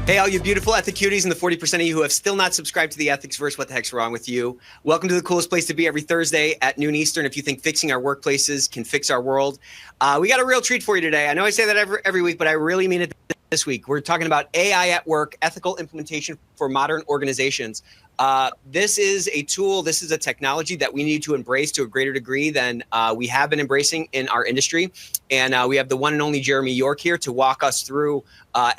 Hey, all you beautiful Ethic cuties and the 40% of you who have still not subscribed to the Ethicsverse, what the heck's wrong with you? Welcome to the coolest place to be every Thursday at noon Eastern. If you think fixing our workplaces can fix our world, we got a real treat for you today. I know I say that every week, but I really mean it this week. We're talking about AI at work, ethical implementation for modern organizations. This is a tool, this is a technology that we need to embrace to a greater degree than we have been embracing in our industry. And we have the one and only Jeremy York here to walk us through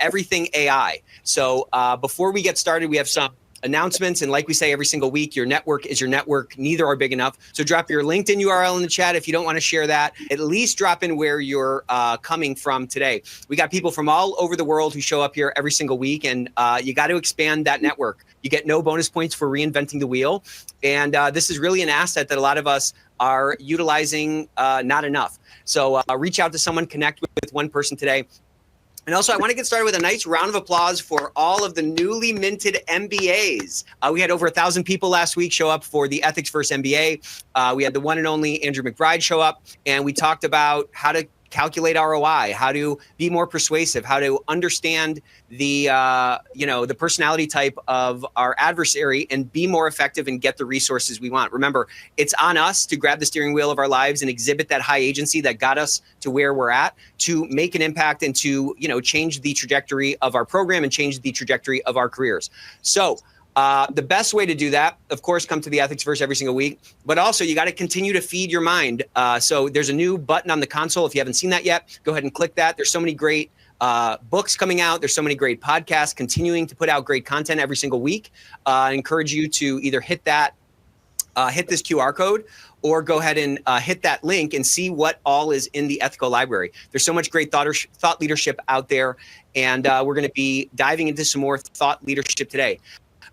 everything AI. So before we get started, we have some announcements. And like we say every single week, your network is your network. Neither are big enough. So drop your LinkedIn URL in the chat. If you don't want to share that, at least drop in where you're coming from today. We got people from all over the world who show up here every single week, and you got to expand that network. You get no bonus points for reinventing the wheel. And this is really an asset that a lot of us are utilizing not enough. So reach out to someone, connect with one person today. And also, I want to get started with a nice round of applause for all of the newly minted MBAs. We had over 1,000 people last week show up for the Ethicsverse MBA. We had the one and only Andrew McBride show up, and we talked about how to calculate ROI, how to be more persuasive, how to understand the the personality type of our adversary and be more effective and get the resources we want. Remember, it's on us to grab the steering wheel of our lives and exhibit that high agency that got us to where we're at, to make an impact and to change the trajectory of our program and change the trajectory of our careers. So the best way to do that, of course, come to the Ethicsverse every single week, but also you got to continue to feed your mind. So there's a new button on the console. If you haven't seen that yet, go ahead and click that. There's so many great books coming out. There's so many great podcasts continuing to put out great content every single week. I encourage you to either hit that, hit this QR code, or go ahead and hit that link and see what all is in the Ethico library. There's so much great thought leadership out there, and we're going to be diving into some more thought leadership today.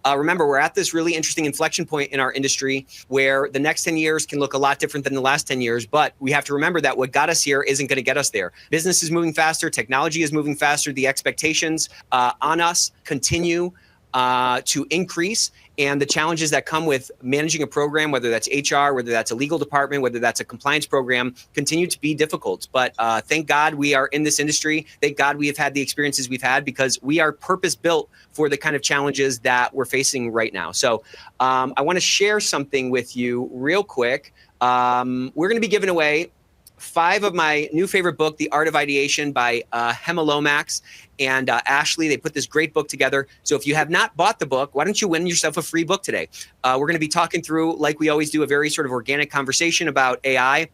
Remember, we're at this really interesting inflection point in our industry where the next 10 years can look a lot different than the last 10 years. But we have to remember that what got us here isn't going to get us there. Business is moving faster. Technology is moving faster. The expectations on us continue to increase. And the challenges that come with managing a program, whether that's HR, whether that's a legal department, whether that's a compliance program, continue to be difficult. But thank God we are in this industry. Thank God we have had the experiences we've had, because we are purpose-built for the kind of challenges that we're facing right now. So I want to share something with you real quick. We're going to be giving away 5 of my new favorite book, The Art of Ideation by Hema Lomax and Ashley. They put this great book together. So if you have not bought the book, why don't you win yourself a free book today? We're going to be talking through, like we always do, a very sort of organic conversation about AI.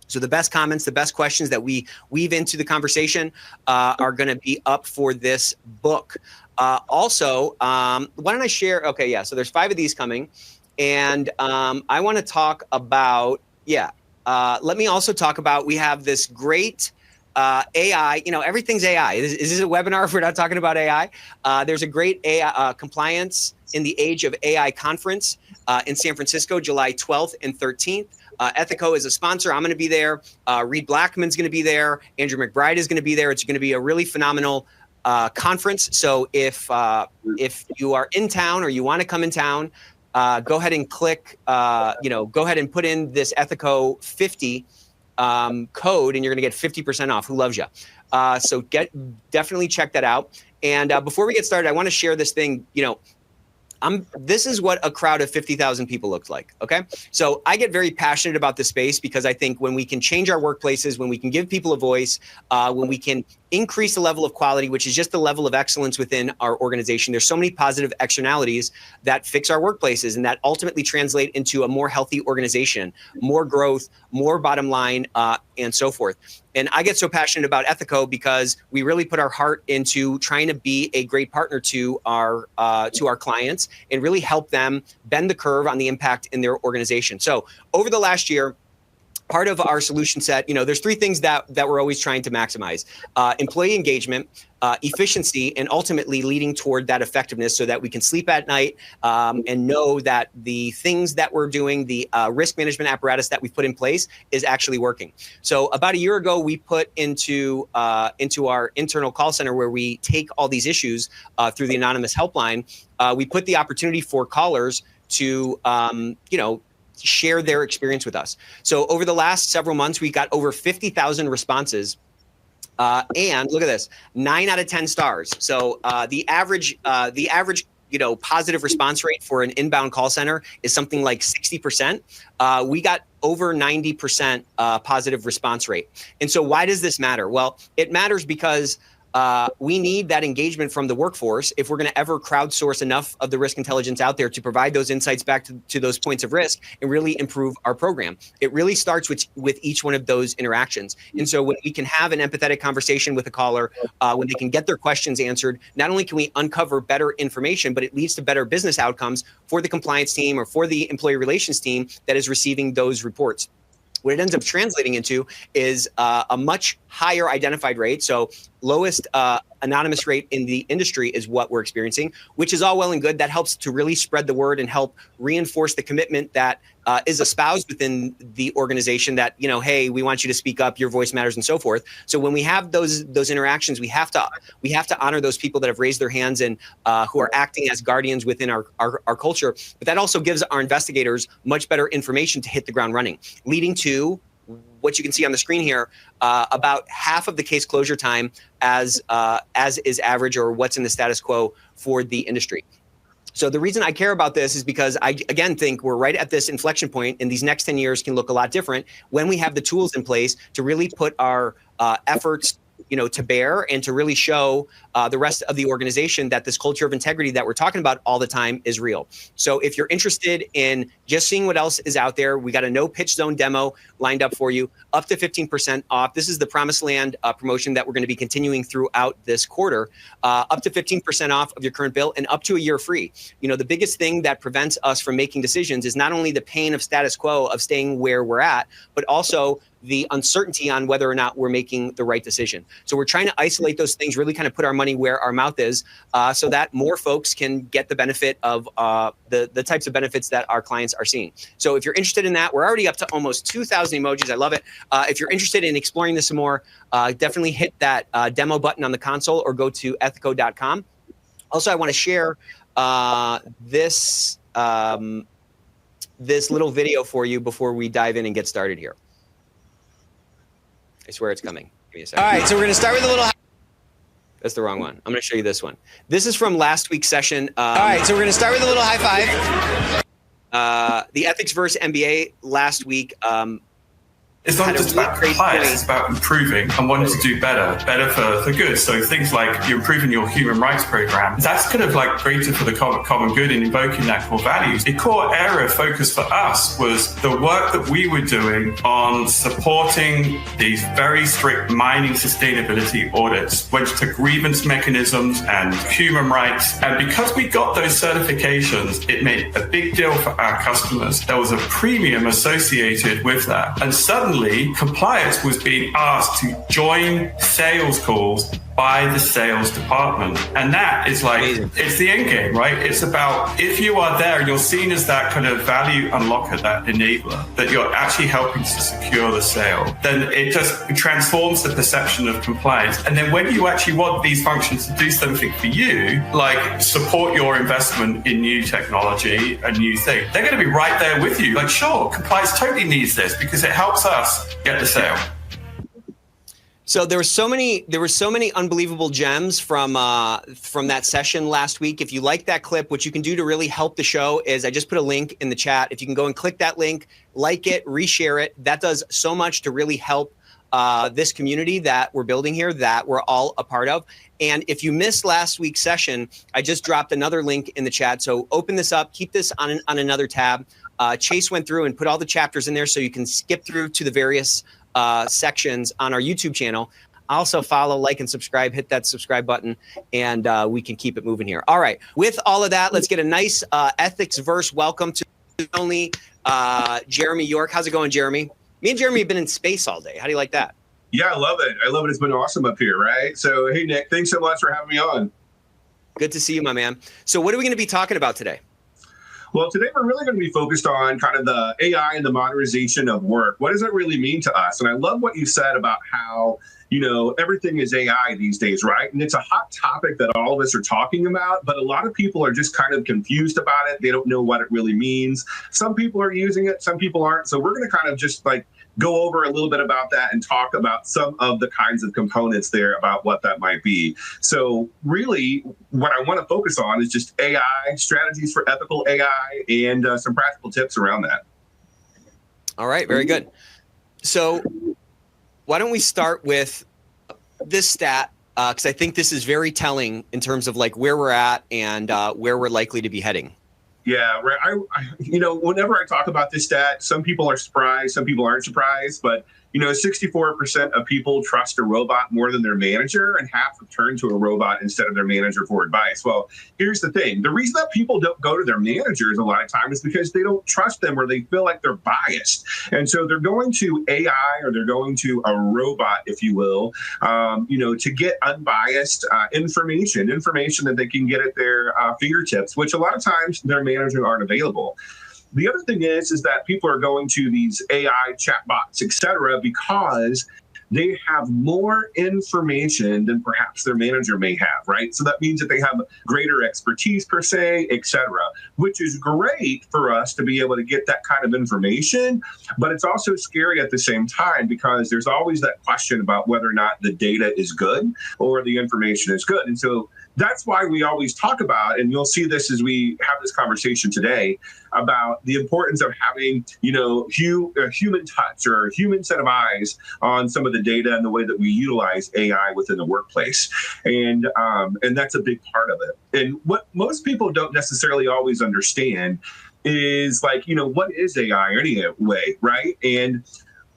So the best comments, the best questions that we weave into the conversation are going to be up for this book. Also, why don't I share? Okay, yeah. So there's 5 of these coming. And I want to talk about, let me also talk about, we have this great AI, everything's AI. Is this a webinar if we're not talking about AI? There's a great AI compliance in the age of AI conference in San Francisco, July 12th and 13th. Ethico is a sponsor. I'm going to be there. Reed Blackman's going to be there. Andrew McBride is going to be there. It's going to be a really phenomenal conference. So if you are in town or you want to come in town, go ahead and click, go ahead and put in this Ethico 50 code, and you're going to get 50% off. Who loves you? So definitely check that out. And before we get started, I want to share this thing. This is what a crowd of 50,000 people looks like. Okay. So I get very passionate about this space because I think when we can change our workplaces, when we can give people a voice, when we can increase the level of quality, which is just the level of excellence within our organization, there's so many positive externalities that fix our workplaces and that ultimately translate into a more healthy organization, more growth, more bottom line, and so forth. And I get so passionate about Ethico because we really put our heart into trying to be a great partner to our clients and really help them bend the curve on the impact in their organization. So over the last year, part of our solution set, there's 3 things that we're always trying to maximize: employee engagement, efficiency, and ultimately leading toward that effectiveness so that we can sleep at night and know that the things that we're doing, the risk management apparatus that we've put in place is actually working. So about a year ago, we put into our internal call center where we take all these issues through the anonymous helpline. We put the opportunity for callers to, share their experience with us. So over the last several months, we got over 50,000 responses And look at this, 9 out of 10 stars. So the average positive response rate for an inbound call center is something like 60%. We got over 90% positive response rate. And so why does this matter? Well, it matters because we need that engagement from the workforce if we're going to ever crowdsource enough of the risk intelligence out there to provide those insights back to those points of risk and really improve our program. It really starts with each one of those interactions. And so when we can have an empathetic conversation with a caller, when they can get their questions answered, not only can we uncover better information, but it leads to better business outcomes for the compliance team or for the employee relations team that is receiving those reports. What it ends up translating into is a much higher identified rate. So lowest anonymous rate in the industry is what we're experiencing, which is all well and good. That helps to really spread the word and help reinforce the commitment that is espoused within the organization that, hey, we want you to speak up, your voice matters, and so forth. So when we have those interactions, we have to honor those people that have raised their hands and who are acting as guardians within our culture. But that also gives our investigators much better information to hit the ground running, leading to what you can see on the screen here, about half of the case closure time as is average or what's in the status quo for the industry. So the reason I care about this is because I, again, think we're right at this inflection point, and these next 10 years can look a lot different when we have the tools in place to really put our efforts to bear and to really show the rest of the organization that this culture of integrity that we're talking about all the time is real. So if you're interested in just seeing what else is out there, we got a no pitch zone demo lined up for you, up to 15% off. This is the Promised Land promotion that we're going to be continuing throughout this quarter, up to 15% off of your current bill and up to a year free. The biggest thing that prevents us from making decisions is not only the pain of status quo of staying where we're at, but also the uncertainty on whether or not we're making the right decision. So we're trying to isolate those things, really kind of put our money where our mouth is, so that more folks can get the benefit of the types of benefits that our clients are seeing. So if you're interested in that, we're already up to almost 2,000 emojis. I love it. If you're interested in exploring this some more, definitely hit that demo button on the console or go to ethico.com. Also, I want to share this little video for you before we dive in and get started here. I swear it's coming. Give me a second. All right, so we're going to start with a little... That's the wrong one. I'm going to show you this one. This is from last week's session. All right, so we're going to start with a little high five. The Ethicsverse MBA last week... It's not just about compliance, it's about improving and wanting to do better for good. So things like you're improving your human rights program, that's kind of like greater for the common good and invoking that core values. The core area of focus for us was the work that we were doing on supporting these very strict mining sustainability audits, went to grievance mechanisms and human rights. And because we got those certifications, it made a big deal for our customers. There was a premium associated with that. And suddenly, compliance was being asked to join sales calls by the sales department. And that is like, it's the end game, right? It's about, if you are there and you're seen as that kind of value unlocker, that enabler, that you're actually helping to secure the sale, then it just transforms the perception of compliance. And then when you actually want these functions to do something for you, like support your investment in new technology, a new thing, they're going to be right there with you. Like, sure, compliance totally needs this because it helps us get the sale. So there were so many unbelievable gems from that session last week. If you like that clip, what you can do to really help the show is I just put a link in the chat. If you can go and click that link, like it, reshare it, that does so much to really help this community that we're building here, that we're all a part of. And if you missed last week's session, I just dropped another link in the chat. So open this up, keep this on another tab. Chase went through and put all the chapters in there so you can skip through to the various sections on our YouTube channel. Also follow, like, and subscribe, hit that subscribe button, and we can keep it moving here. All right, with all of that, let's get a nice Ethicsverse welcome to only Jeremy York. How's it going, Jeremy? Me and Jeremy have been in space all day. How do you like that? Yeah, I love it. It's been awesome up here, right? So, hey, Nick, thanks so much for having me on. Good to see you, my man. So what are we going to be talking about today? Well, today we're really going to be focused on kind of the AI and the modernization of work. What does it really mean to us? And I love what you said about how, everything is AI these days, right? And it's a hot topic that all of us are talking about, but a lot of people are just kind of confused about it. They don't know what it really means. Some people are using it, some people aren't. So we're going to kind of just like go over a little bit about that and talk about some of the kinds of components there about what that might be. So really, what I want to focus on is just AI, strategies for ethical AI, and some practical tips around that. All right, very good. So why don't we start with this stat, because I think this is very telling in terms of like where we're at and where we're likely to be heading. Yeah, right. Whenever I talk about this stat, some people are surprised, some people aren't surprised, but 64% of people trust a robot more than their manager, and half have turned to a robot instead of their manager for advice. Well, here's the thing. The reason that people don't go to their managers a lot of times is because they don't trust them, or they feel like they're biased. And so they're going to AI, or they're going to a robot, if you will, to get unbiased information that they can get at their fingertips, which a lot of times their manager aren't available. The other thing is that people are going to these AI chatbots, et cetera, because they have more information than perhaps their manager may have, right? So that means that they have greater expertise per se, et cetera, which is great for us to be able to get that kind of information. But it's also scary at the same time, because there's always that question about whether or not the data is good or the information is good. And so that's why we always talk about, and you'll see this as we have this conversation today, about the importance of having, human touch or a human set of eyes on some of the data and the way that we utilize AI within the workplace. And that's a big part of it. And what most people don't necessarily always understand is what is AI anyway, right? And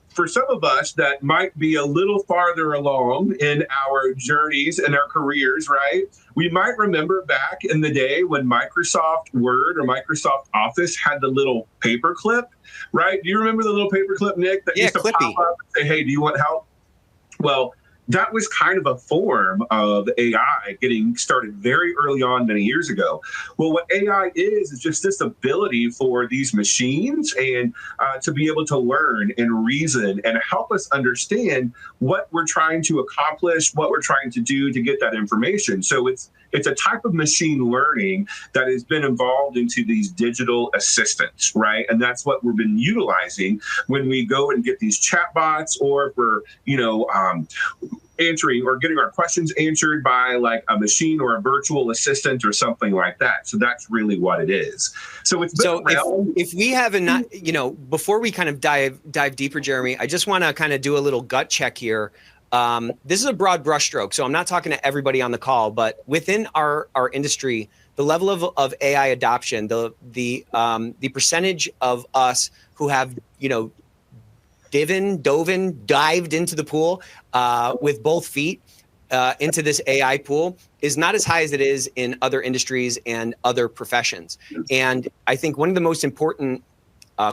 for some of us that might be a little farther along in our journeys and our careers, right? We might remember back in the day when Microsoft Word or Microsoft Office had the little paperclip, right? Do you remember the little paperclip, Nick, that used to pop up and say, hey, do you want help? Well, that was kind of a form of AI getting started very early on many years ago. Well, what AI is just this ability for these machines and to be able to learn and reason and help us understand what we're trying to accomplish, what we're trying to do to get that information. So it's a type of machine learning that has been involved into these digital assistants, right? And that's what we've been utilizing when we go and get these chatbots, or if we're, answering or getting our questions answered by like a machine or a virtual assistant or something like that. So that's really what it is. So it's been if we have before we kind of dive deeper, Jeremy, I just want to kind of do a little gut check here. This is a broad brushstroke, so I'm not talking to everybody on the call, but within our industry, the level of AI adoption, the percentage of us who have dived into the pool with both feet into this AI pool is not as high as it is in other industries and other professions. And I think one of the most important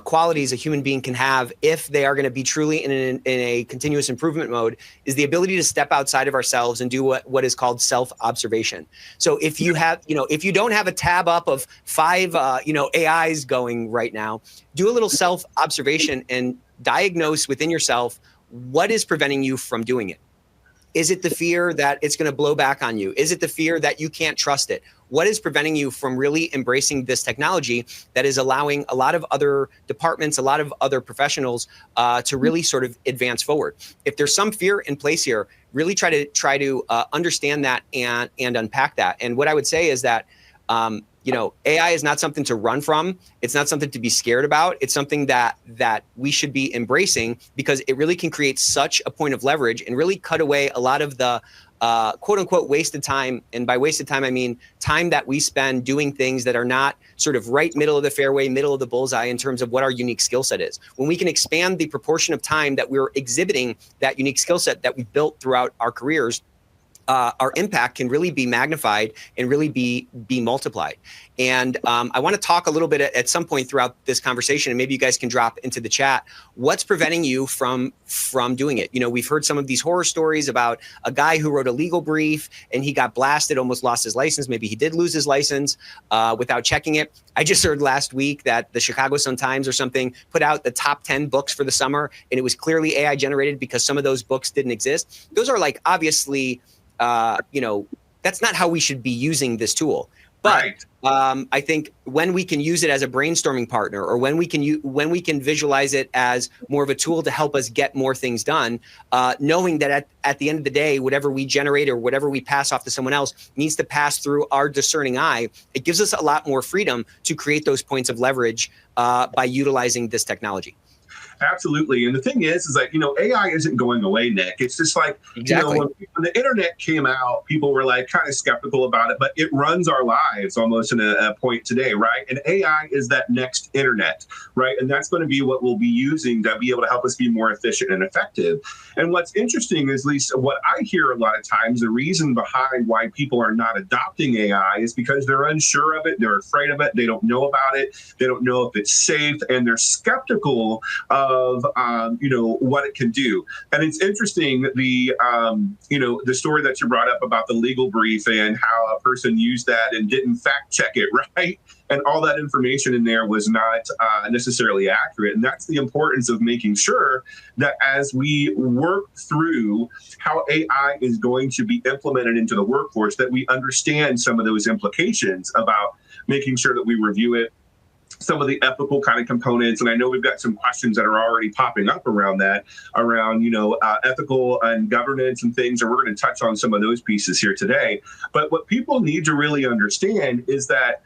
qualities a human being can have, if they are going to be truly in a continuous improvement mode, is the ability to step outside of ourselves and do what is called self-observation. So if you have, if you don't have a tab up of 5, AIs going right now, do a little self-observation and diagnose within yourself what is preventing you from doing it. Is it the fear that it's going to blow back on you? Is it the fear that you can't trust it? What is preventing you from really embracing this technology that is allowing a lot of other departments, a lot of other professionals to really sort of advance forward? If there's some fear in place here, really try to understand that and unpack that. And what I would say is that AI is not something to run from. It's not something to be scared about. It's something that we should be embracing, because it really can create such a point of leverage and really cut away a lot of the quote unquote wasted time. And by wasted time, I mean time that we spend doing things that are not sort of right middle of the fairway, middle of the bullseye in terms of what our unique skill set is. When we can expand the proportion of time that we're exhibiting that unique skill set that we've built throughout our careers, our impact can really be magnified and really be multiplied. And I want to talk a little bit at some point throughout this conversation, and maybe you guys can drop into the chat, what's preventing you from doing it? We've heard some of these horror stories about a guy who wrote a legal brief and he got blasted, almost lost his license. Maybe he did lose his license without checking it. I just heard last week that the Chicago Sun-Times or something put out the top 10 books for the summer, and it was clearly AI generated because some of those books didn't exist. Those are like, obviously, that's not how we should be using this tool. But I think when we can use it as a brainstorming partner, or when we can visualize it as more of a tool to help us get more things done, knowing that at the end of the day, whatever we generate or whatever we pass off to someone else needs to pass through our discerning eye, it gives us a lot more freedom to create those points of leverage by utilizing this technology. Absolutely. And the thing is that, AI isn't going away, Nick. It's just like, exactly. When the internet came out, people were like kind of skeptical about it, but it runs our lives almost in a point today, right? And AI is that next internet, right? And that's going to be what we'll be using to be able to help us be more efficient and effective. And what's interesting is, at least what I hear a lot of times, the reason behind why people are not adopting AI is because they're unsure of it. They're afraid of it. They don't know about it. They don't know if it's safe, and they're skeptical of what it can do. And it's interesting, the story that you brought up about the legal brief and how a person used that and didn't fact check it, right? And all that information in there was not necessarily accurate. And that's the importance of making sure that as we work through how AI is going to be implemented into the workforce, that we understand some of those implications about making sure that we review it, some of the ethical kind of components. And I know we've got some questions that are already popping up around that, around, ethical and governance and things. And we're going to touch on some of those pieces here today. But what people need to really understand is that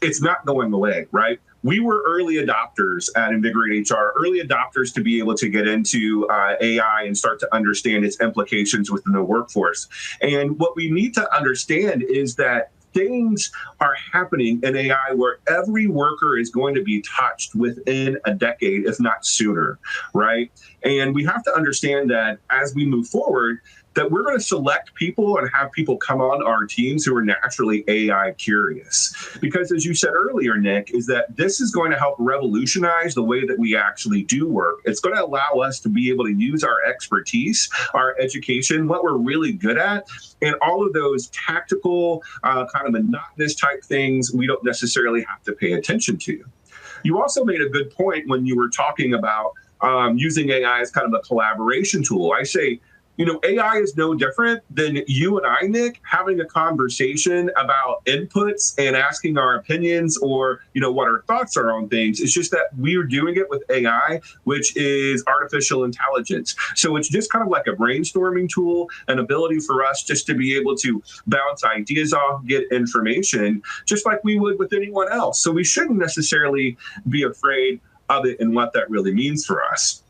it's not going away, right? We were early adopters at Invigorate HR, early adopters to be able to get into AI and start to understand its implications within the workforce. And what we need to understand is that things are happening in AI where every worker is going to be touched within a decade, if not sooner, right? And we have to understand that as we move forward, that we're going to select people and have people come on our teams who are naturally AI curious. Because as you said earlier, Nick, is that this is going to help revolutionize the way that we actually do work. It's going to allow us to be able to use our expertise, our education, what we're really good at, and all of those tactical, kind of monotonous type things we don't necessarily have to pay attention to. You also made a good point when you were talking about using AI as kind of a collaboration tool. I say, AI is no different than you and I, Nick, having a conversation about inputs and asking our opinions or, what our thoughts are on things. It's just that we are doing it with AI, which is artificial intelligence. So it's just kind of like a brainstorming tool, an ability for us just to be able to bounce ideas off, get information, just like we would with anyone else. So we shouldn't necessarily be afraid of it and what that really means for us.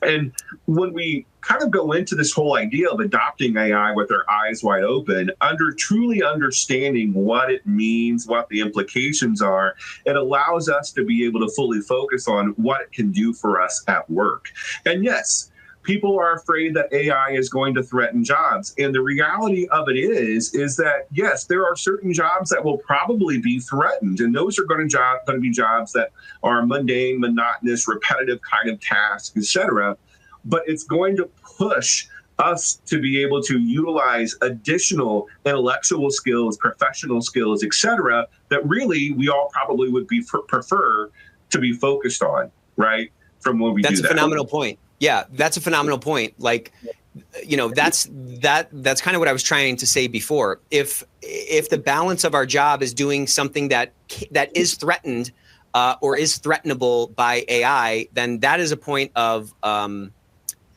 And when we kind of go into this whole idea of adopting AI with our eyes wide open, truly understanding what it means, what the implications are, it allows us to be able to fully focus on what it can do for us at work. And yes, people are afraid that AI is going to threaten jobs. And the reality of it is that, yes, there are certain jobs that will probably be threatened. And those are going to be jobs that are mundane, monotonous, repetitive kind of tasks, et cetera. But it's going to push us to be able to utilize additional intellectual skills, professional skills, et cetera, that really we all probably would prefer to be focused on, right? From when we do that. That's a phenomenal point. Yeah, that's a phenomenal point. Like, that's kind of what I was trying to say before. If the balance of our job is doing something that is threatened or is threatenable by AI, then that is a point of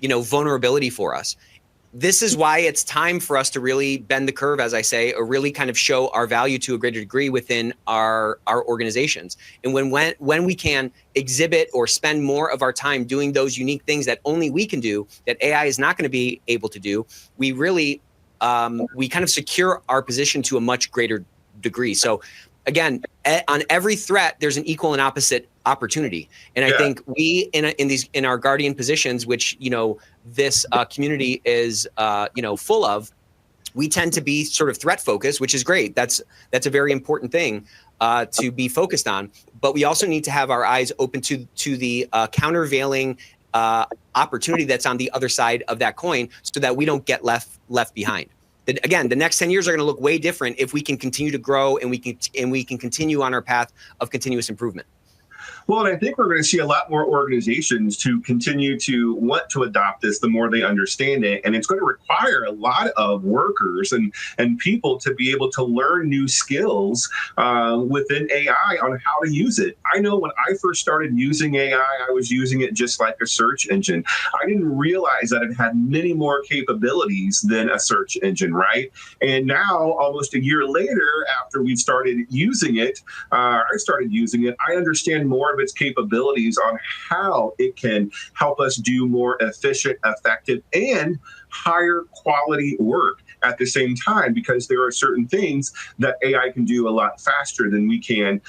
vulnerability for us. This is why it's time for us to really bend the curve, as I say, or really kind of show our value to a greater degree within our organizations. And when we can exhibit or spend more of our time doing those unique things that only we can do, that AI is not going to be able to do, we really, we kind of secure our position to a much greater degree. So again, on every threat, there's an equal and opposite opportunity. And I think we in our guardian positions, which, this community is, full of, we tend to be sort of threat focused, which is great. That's a very important thing to be focused on. But we also need to have our eyes open to the countervailing opportunity that's on the other side of that coin, so that we don't get left behind. Again, the next 10 years are going to look way different if we can continue to grow and we can continue on our path of continuous improvement. Well, and I think we're going to see a lot more organizations to continue to want to adopt this the more they understand it. And it's going to require a lot of workers and people to be able to learn new skills within AI on how to use it. I know when I first started using AI, I was using it just like a search engine. I didn't realize that it had many more capabilities than a search engine, right? And now, almost a year later, after we started using it, I started using it, I understand more of its capabilities on how it can help us do more efficient, effective, and higher quality work at the same time, because there are certain things that AI can do a lot faster than we can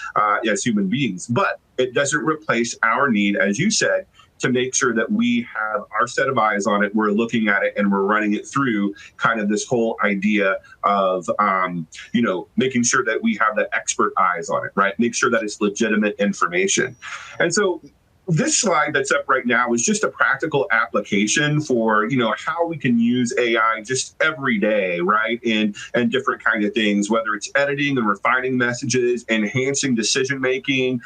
as human beings. But it doesn't replace our need, as you said, to make sure that we have our set of eyes on it, we're looking at it, and we're running it through kind of this whole idea of, making sure that we have that expert eyes on it, right? Make sure that it's legitimate information. And so this slide that's up right now is just a practical application for, how we can use AI just every day, right? And different kind of things, whether it's editing and refining messages, enhancing decision-making.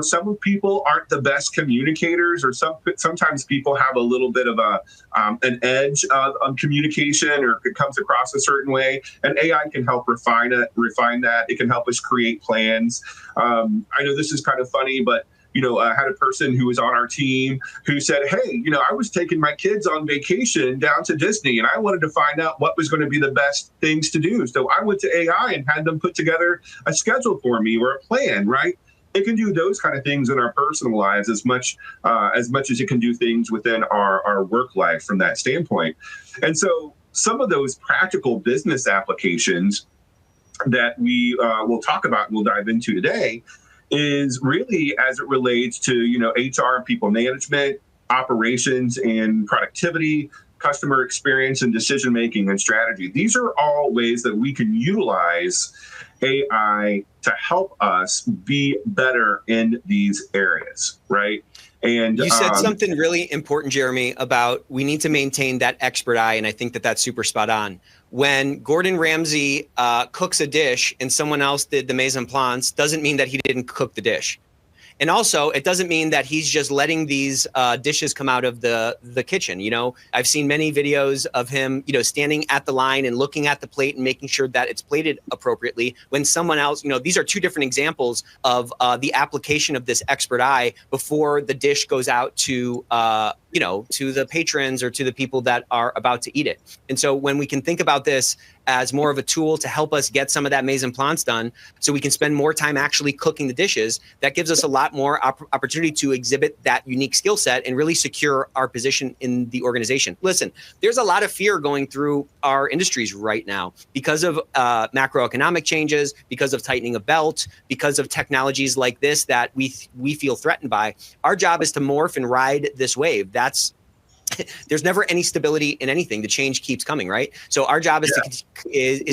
Some people aren't the best communicators, or sometimes people have a little bit of an edge on communication, or it comes across a certain way. And AI can help refine that. It can help us create plans. I know this is kind of funny, but I had a person who was on our team who said, hey, I was taking my kids on vacation down to Disney, and I wanted to find out what was going to be the best things to do. So I went to AI and had them put together a schedule for me, or a plan, right? It can do those kind of things in our personal lives as much as it can do things within our work life from that standpoint. And so some of those practical business applications that we will talk about and we'll dive into today is really as it relates to, HR and people management, operations and productivity, customer experience and decision-making and strategy. These are all ways that we can utilize AI to help us be better in these areas, right? And you said something really important, Jeremy, about we need to maintain that expert eye, and I think that that's super spot on. When Gordon Ramsay cooks a dish and someone else did the mise en place, doesn't mean that he didn't cook the dish. And also, it doesn't mean that he's just letting these dishes come out of the kitchen. I've seen many videos of him, standing at the line and looking at the plate and making sure that it's plated appropriately. When someone else, these are two different examples of the application of this expert eye before the dish goes out to to the patrons or to the people that are about to eat it. And so when we can think about this as more of a tool to help us get some of that mise en place done, so we can spend more time actually cooking the dishes, that gives us a lot more opportunity to exhibit that unique skill set and really secure our position in the organization. Listen, there's a lot of fear going through our industries right now because of macroeconomic changes, because of tightening of belt, because of technologies like this that we feel threatened by. Our job is to morph and ride this wave. There's never any stability in anything. The change keeps coming, right? So our job is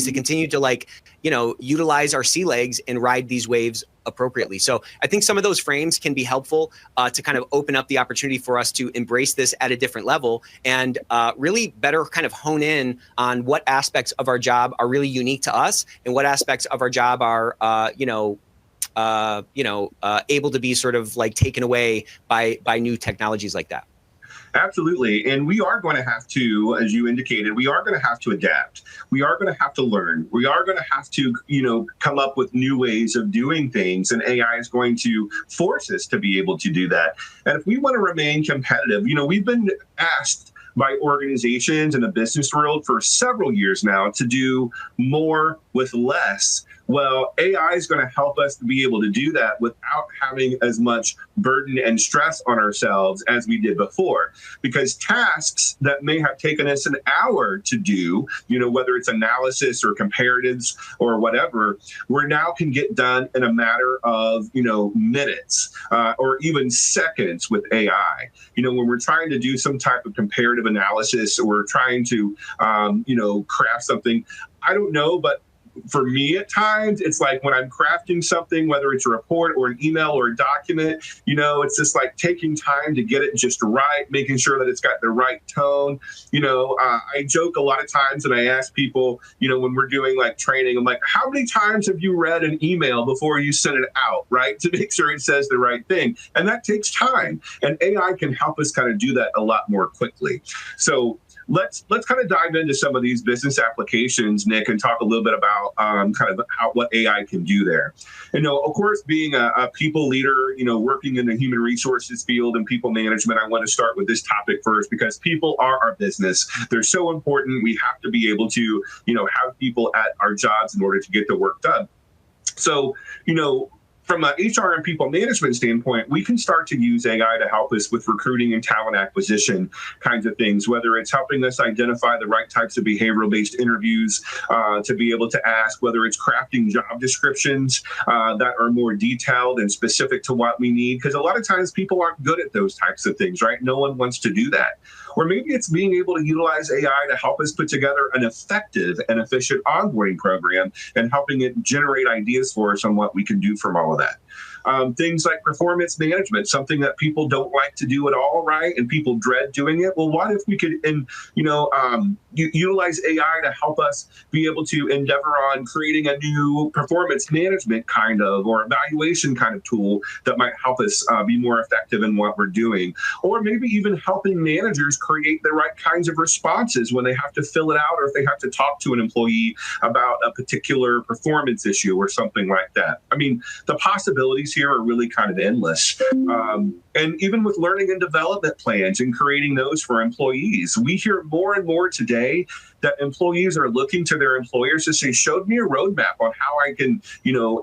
to continue to utilize our sea legs and ride these waves appropriately. So I think some of those frames can be helpful to kind of open up the opportunity for us to embrace this at a different level and really better kind of hone in on what aspects of our job are really unique to us and what aspects of our job are able to be sort of like taken away by new technologies like that. Absolutely. And we are going to have to, as you indicated, we are going to have to adapt. We are going to have to learn. We are going to have to, come up with new ways of doing things. And AI is going to force us to be able to do that. And if we want to remain competitive, we've been asked by organizations in the business world for several years now to do more with less. Well, AI is going to help us to be able to do that without having as much burden and stress on ourselves as we did before. Because tasks that may have taken us an hour to do, whether it's analysis or comparatives or whatever, we now can get done in a matter of, minutes or even seconds with AI. When we're trying to do some type of comparative analysis or we're trying to, craft something, I don't know, but for me at times, it's like when I'm crafting something, whether it's a report or an email or a document, it's just like taking time to get it just right, making sure that it's got the right tone. I joke a lot of times and I ask people, when we're doing like training, I'm like, how many times have you read an email before you send it out, right? To make sure it says the right thing. And that takes time. And AI can help us kind of do that a lot more quickly. So let's kind of dive into some of these business applications, Nick, and talk a little bit about what AI can do there. Of course, being a people leader, working in the human resources field and people management, I want to start with this topic first because people are our business. They're so important. We have to be able to, have people at our jobs in order to get the work done. So, from an HR and people management standpoint, we can start to use AI to help us with recruiting and talent acquisition kinds of things, whether it's helping us identify the right types of behavioral-based interviews to be able to ask, whether it's crafting job descriptions that are more detailed and specific to what we need, because a lot of times people aren't good at those types of things, right? No one wants to do that. Or maybe it's being able to utilize AI to help us put together an effective and efficient onboarding program and helping it generate ideas for us on what we can do from all of that. Things like performance management, something that people don't like to do at all, right? And people dread doing it. Well, what if we could, utilize AI to help us be able to endeavor on creating a new performance management kind of or evaluation kind of tool that might help us be more effective in what we're doing, or maybe even helping managers create the right kinds of responses when they have to fill it out or if they have to talk to an employee about a particular performance issue or something like that. I mean, the possibilities here are really kind of endless. And even with learning and development plans and creating those for employees, we hear more and more today that employees are looking to their employers to say, show me a roadmap on how I can,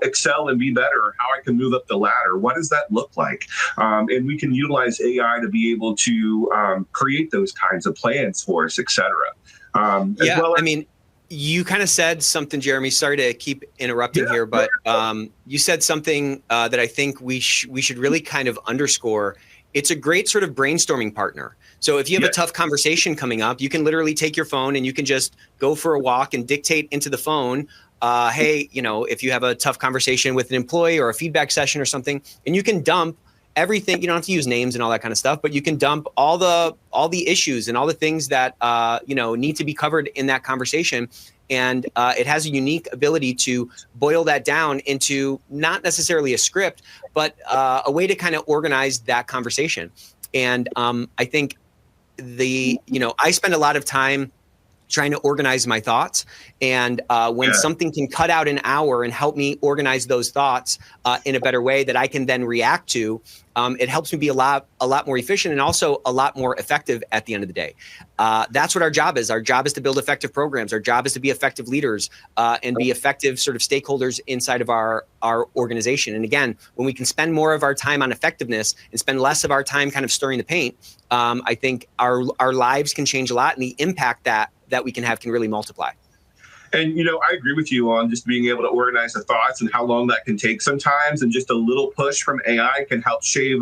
excel and be better, or how I can move up the ladder. What does that look like? And we can utilize AI to be able to create those kinds of plans for us, et cetera. You kind of said something, Jeremy. Sorry to keep interrupting here, but you said something that I think we should really kind of underscore. It's a great sort of brainstorming partner. So if you have a tough conversation coming up, you can literally take your phone and you can just go for a walk and dictate into the phone, hey, if you have a tough conversation with an employee or a feedback session or something, and you can dump everything. You don't have to use names and all that kind of stuff, but you can dump all the issues and all the things that need to be covered in that conversation. And it has a unique ability to boil that down into not necessarily a script, but a way to kind of organize that conversation. And I think I spend a lot of time trying to organize my thoughts. And when something can cut out an hour and help me organize those thoughts in a better way that I can then react to, it helps me be a lot more efficient and also a lot more effective at the end of the day. That's what our job is. Our job is to build effective programs. Our job is to be effective leaders and be effective sort of stakeholders inside of our organization. And again, when we can spend more of our time on effectiveness and spend less of our time kind of stirring the paint, I think our lives can change a lot, and the impact that we can have can really multiply. And, I agree with you on just being able to organize the thoughts and how long that can take sometimes. And just a little push from AI can help shave,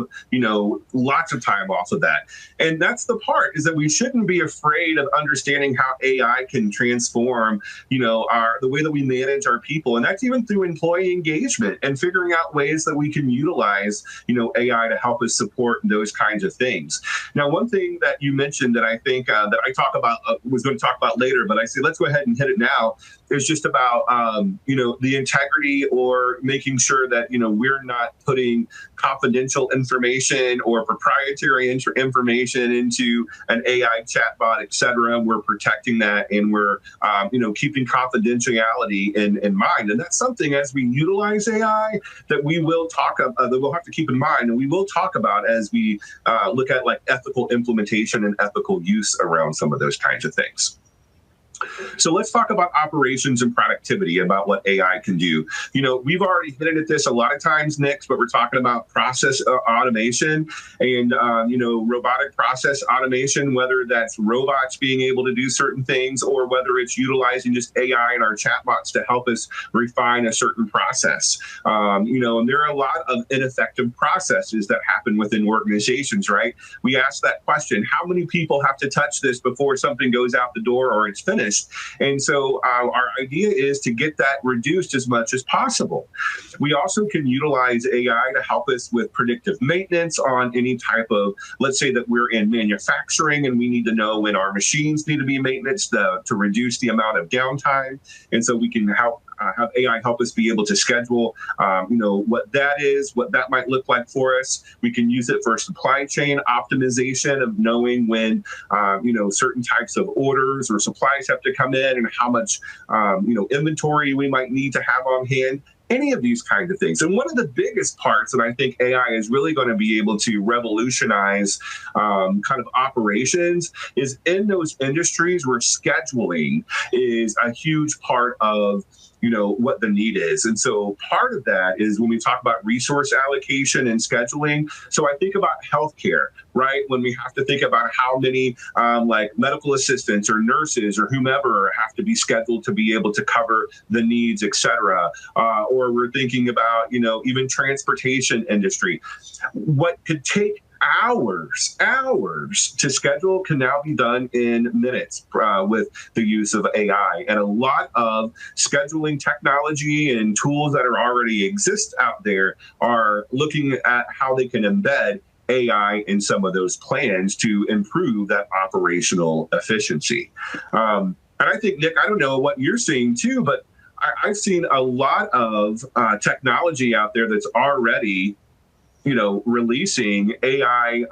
lots of time off of that. And that's the part, is that we shouldn't be afraid of understanding how AI can transform, the way that we manage our people. And that's even through employee engagement and figuring out ways that we can utilize, AI to help us support those kinds of things. Now, one thing that you mentioned that I think that I was going to talk about later, but I say, let's go ahead and hit it now. It's just about, the integrity or making sure that, we're not putting confidential information or proprietary information into an AI chatbot, et cetera. We're protecting that, and we're, keeping confidentiality in mind. And that's something, as we utilize AI, that we will that we'll have to keep in mind, and we will talk about as we look at like ethical implementation and ethical use around some of those kinds of things. So let's talk about operations and productivity, about what AI can do. We've already hinted at this a lot of times, Nick, but we're talking about process automation and, robotic process automation, whether that's robots being able to do certain things or whether it's utilizing just AI and our chatbots to help us refine a certain process. And there are a lot of ineffective processes that happen within organizations, right? We ask that question, how many people have to touch this before something goes out the door or it's finished? finished. And so our idea is to get that reduced as much as possible. We also can utilize AI to help us with predictive maintenance on any type of, let's say that we're in manufacturing and we need to know when our machines need to be maintenance to reduce the amount of downtime. And so we can help have AI help us be able to schedule, what that is, what that might look like for us. We can use it for supply chain optimization of knowing when, certain types of orders or supplies have to come in and how much, inventory we might need to have on hand. Any of these kinds of things. And one of the biggest parts that I think AI is really going to be able to revolutionize kind of operations is in those industries where scheduling is a huge part of what the need is. And so part of that is when we talk about resource allocation and scheduling. So I think about healthcare, right? When we have to think about how many medical assistants or nurses or whomever have to be scheduled to be able to cover the needs, et cetera. Or we're thinking about, even transportation industry. What could take hours to schedule can now be done in minutes with the use of AI. And a lot of scheduling technology and tools that are already exist out there are looking at how they can embed AI in some of those plans to improve that operational efficiency. And I think, Nick, I don't know what you're seeing too, but I've seen a lot of technology out there that's already releasing AI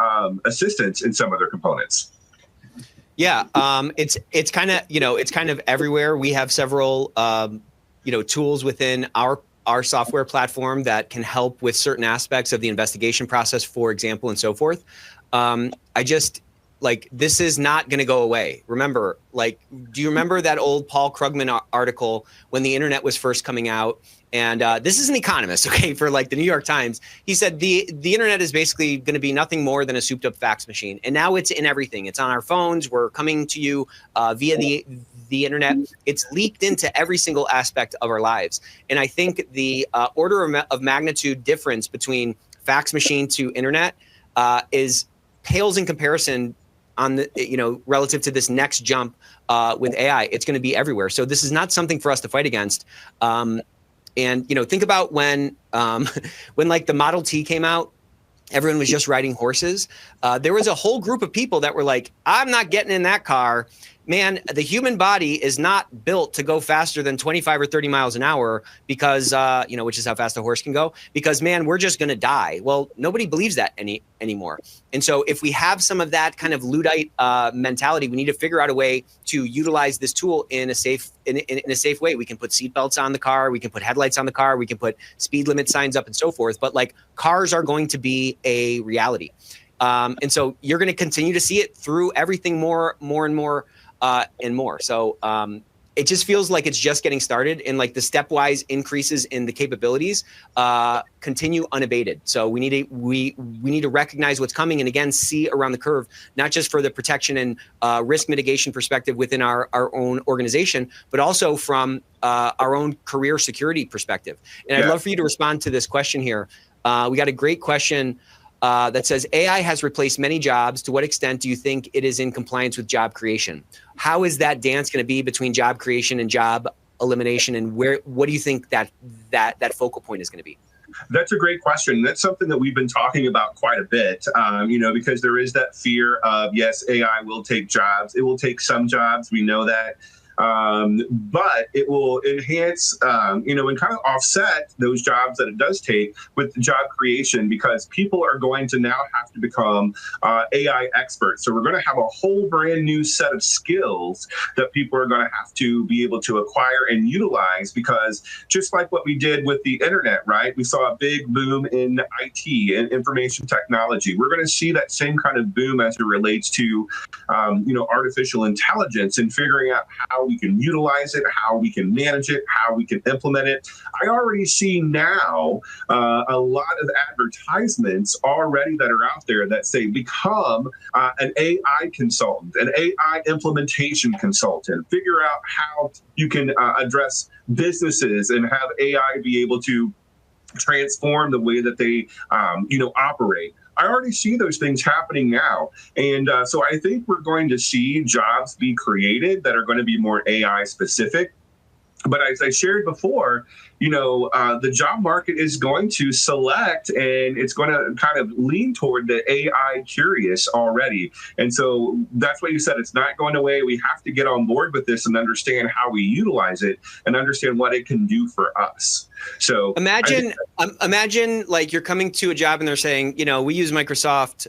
assistance in some of their components. Yeah, it's kind of everywhere. We have several tools within our software platform that can help with certain aspects of the investigation process, for example, and so forth. This is not going to go away. Remember, do you remember that old Paul Krugman article when the internet was first coming out? And this is an economist, okay, for the New York Times. He said the internet is basically going to be nothing more than a souped up fax machine. And now it's in everything. It's on our phones. We're coming to you via the internet. It's leaked into every single aspect of our lives. And I think the order of magnitude difference between fax machine to internet pales in comparison on the, relative to this next jump with AI. It's going to be everywhere. So this is not something for us to fight against. And, think about when the Model T came out, everyone was just riding horses. There was a whole group of people that were like, I'm not getting in that car. Man, the human body is not built to go faster than 25 or 30 miles an hour because, which is how fast a horse can go, because, man, we're just going to die. Well, nobody believes that anymore. And so if we have some of that kind of Luddite mentality, we need to figure out a way to utilize this tool in a safe way. We can put seatbelts on the car. We can put headlights on the car. We can put speed limit signs up and so forth. But cars are going to be a reality. And so you're going to continue to see it through everything more and more. And more. So it just feels like it's just getting started, and the stepwise increases in the capabilities continue unabated. So we need to recognize what's coming and again see around the curve, not just for the protection and risk mitigation perspective within our own organization, but also from our own career security perspective. And I'd love for you to respond to this question here. We got a great question. That says AI has replaced many jobs. To what extent do you think it is in compliance with job creation? How is that dance going to be between job creation and job elimination? And what do you think that focal point is going to be? That's a great question. That's something that we've been talking about quite a bit, because there is that fear of, yes, AI will take jobs. It will take some jobs. We know that. But it will enhance, and kind of offset those jobs that it does take with job creation, because people are going to now have to become AI experts. So we're going to have a whole brand new set of skills that people are going to have to be able to acquire and utilize, because just like what we did with the internet, right? We saw a big boom in IT and information technology. We're going to see that same kind of boom as it relates to, artificial intelligence and figuring out how we can utilize it, how we can manage it, how we can implement it. I already see now a lot of advertisements already that are out there that say become an AI consultant, an AI implementation consultant, figure out how you can address businesses and have AI be able to transform the way that they, operate. I already see those things happening now. And so I think we're going to see jobs be created that are going to be more AI specific. But as I shared before, the job market is going to select, and it's going to kind of lean toward the AI curious already. And so that's what you said. It's not going away. We have to get on board with this and understand how we utilize it and understand what it can do for us. So imagine like you're coming to a job and they're saying, we use Microsoft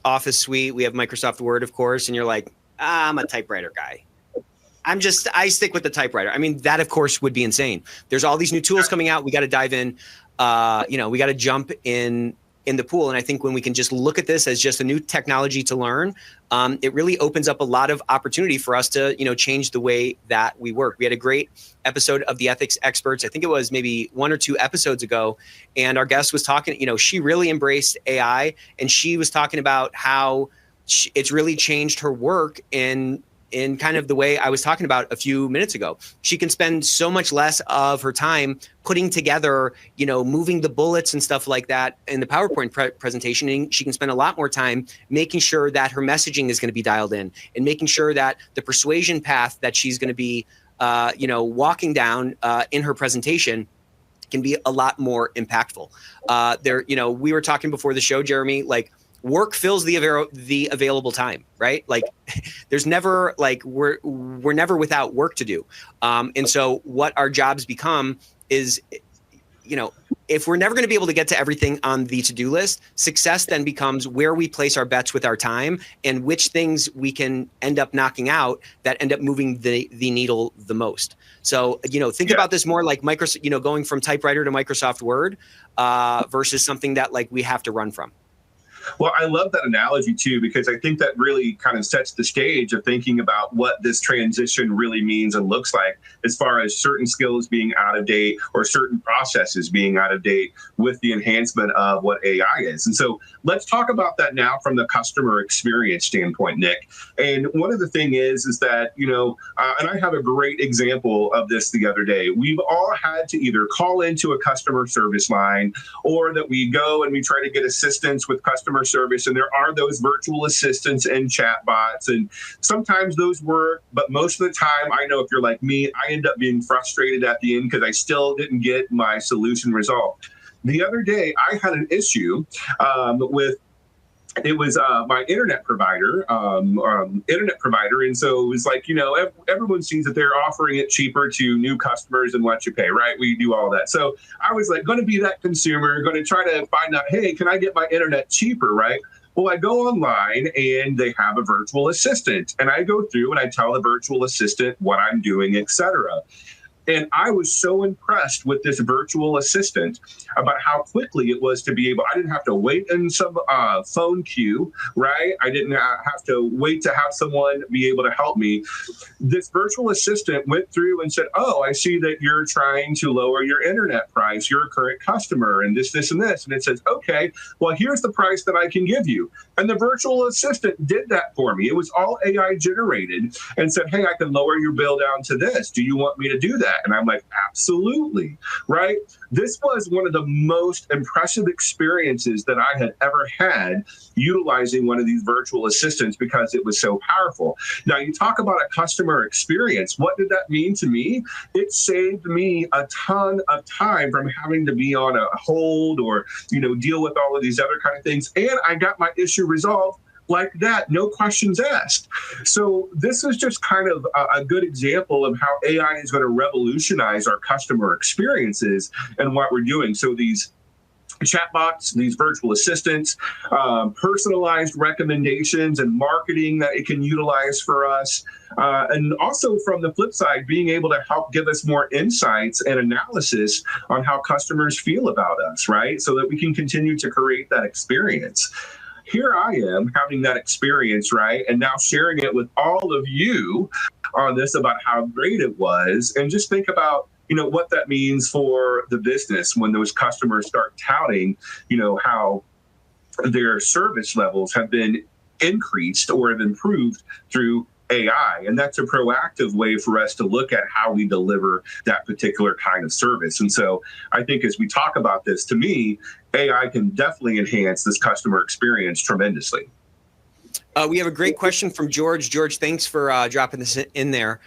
Office Suite. We have Microsoft Word, of course. And you're like, I'm a typewriter guy. I stick with the typewriter. I mean, that of course would be insane. There's all these new tools coming out. We got to dive in, we got to jump in the pool. And I think when we can just look at this as just a new technology to learn, it really opens up a lot of opportunity for us to, change the way that we work. We had a great episode of the Ethics Experts. I think it was maybe 1 or 2 episodes ago. And our guest was talking, she really embraced AI, and she was talking about how it's really changed her work in kind of the way I was talking about a few minutes ago. She can spend so much less of her time putting together, moving the bullets and stuff like that in the PowerPoint presentation. And she can spend a lot more time making sure that her messaging is going to be dialed in, and making sure that the persuasion path that she's going to be, walking down in her presentation can be a lot more impactful. We were talking before the show, Jeremy, like, work fills the available time, right? Like, there's never we're never without work to do. And so what our jobs become is, if we're never going to be able to get to everything on the to-do list, success then becomes where we place our bets with our time and which things we can end up knocking out that end up moving the needle the most. So, think about this more like Microsoft, going from typewriter to Microsoft Word versus something that like we have to run from. Well, I love that analogy, too, because I think that really kind of sets the stage of thinking about what this transition really means and looks like as far as certain skills being out of date or certain processes being out of date with the enhancement of what AI is. And so let's talk about that now from the customer experience standpoint, Nick. And one of the things is that, and I have a great example of this the other day. We've all had to either call into a customer service line, or that we go and we try to get assistance with customer service, and there are those virtual assistants and chat bots, and sometimes those work, but most of the time, I know if you're like me, I end up being frustrated at the end because I still didn't get my solution resolved. The other day, I had an issue with my internet provider, and so it was like, everyone sees that they're offering it cheaper to new customers than what you pay, right? We do all that. So I was like, going to be that consumer, going to try to find out, hey, can I get my internet cheaper, right? Well, I go online and they have a virtual assistant, and I go through and I tell the virtual assistant what I'm doing, etc. And I was so impressed with this virtual assistant about how quickly it was to be able, I didn't have to wait in some phone queue, right? I didn't have to wait to have someone be able to help me. This virtual assistant went through and said, oh, I see that you're trying to lower your internet price. You're a current customer and this, and this. And it says, okay, well, here's the price that I can give you. And the virtual assistant did that for me. It was all AI generated and said, hey, I can lower your bill down to this. Do you want me to do that? And I'm like, absolutely, right? This was one of the most impressive experiences that I had ever had utilizing one of these virtual assistants because it was so powerful. Now, you talk about a customer experience. What did that mean to me? It saved me a ton of time from having to be on a hold or, deal with all of these other kind of things. And I got my issue resolved like that, no questions asked. So this is just kind of a good example of how AI is going to revolutionize our customer experiences and what we're doing. So these chatbots, these virtual assistants, personalized recommendations and marketing that it can utilize for us. And also from the flip side, being able to help give us more insights and analysis on how customers feel about us, right? So that we can continue to create that experience. Here I am having that experience, right? And now sharing it with all of you on this about how great it was. And just think about, what that means for the business when those customers start touting, how their service levels have been increased or have improved through AI. And that's a proactive way for us to look at how we deliver that particular kind of service. And so I think as we talk about this, to me, AI can definitely enhance this customer experience tremendously. We have a great question from George. George, thanks for dropping this in there.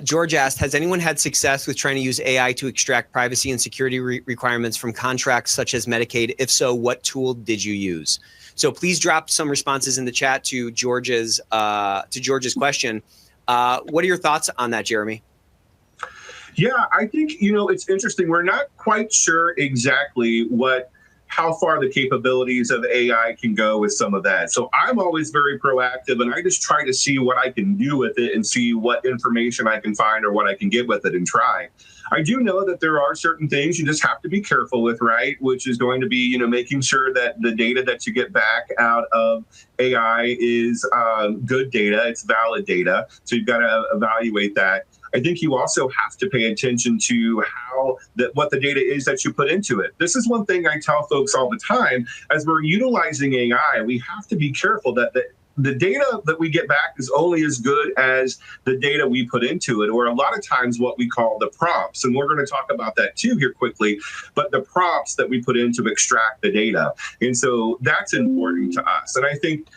George asked, has anyone had success with trying to use AI to extract privacy and security requirements from contracts such as Medicaid? If so, what tool did you use? So please drop some responses in the chat to George's question. What are your thoughts on that, Jeremy? Yeah, I think, it's interesting. We're not quite sure exactly how far the capabilities of AI can go with some of that. So I'm always very proactive, and I just try to see what I can do with it and see what information I can find or what I can get with it and try. I do know that there are certain things you just have to be careful with, right? Which is going to be, making sure that the data that you get back out of AI is good data, it's valid data. So you've got to evaluate that. I think you also have to pay attention to what the data is that you put into it. This is one thing I tell folks all the time. As we're utilizing AI, we have to be careful that the data that we get back is only as good as the data we put into it, or a lot of times what we call the prompts. And we're going to talk about that too here quickly, but the prompts that we put in to extract the data. And so that's important to us. And I think,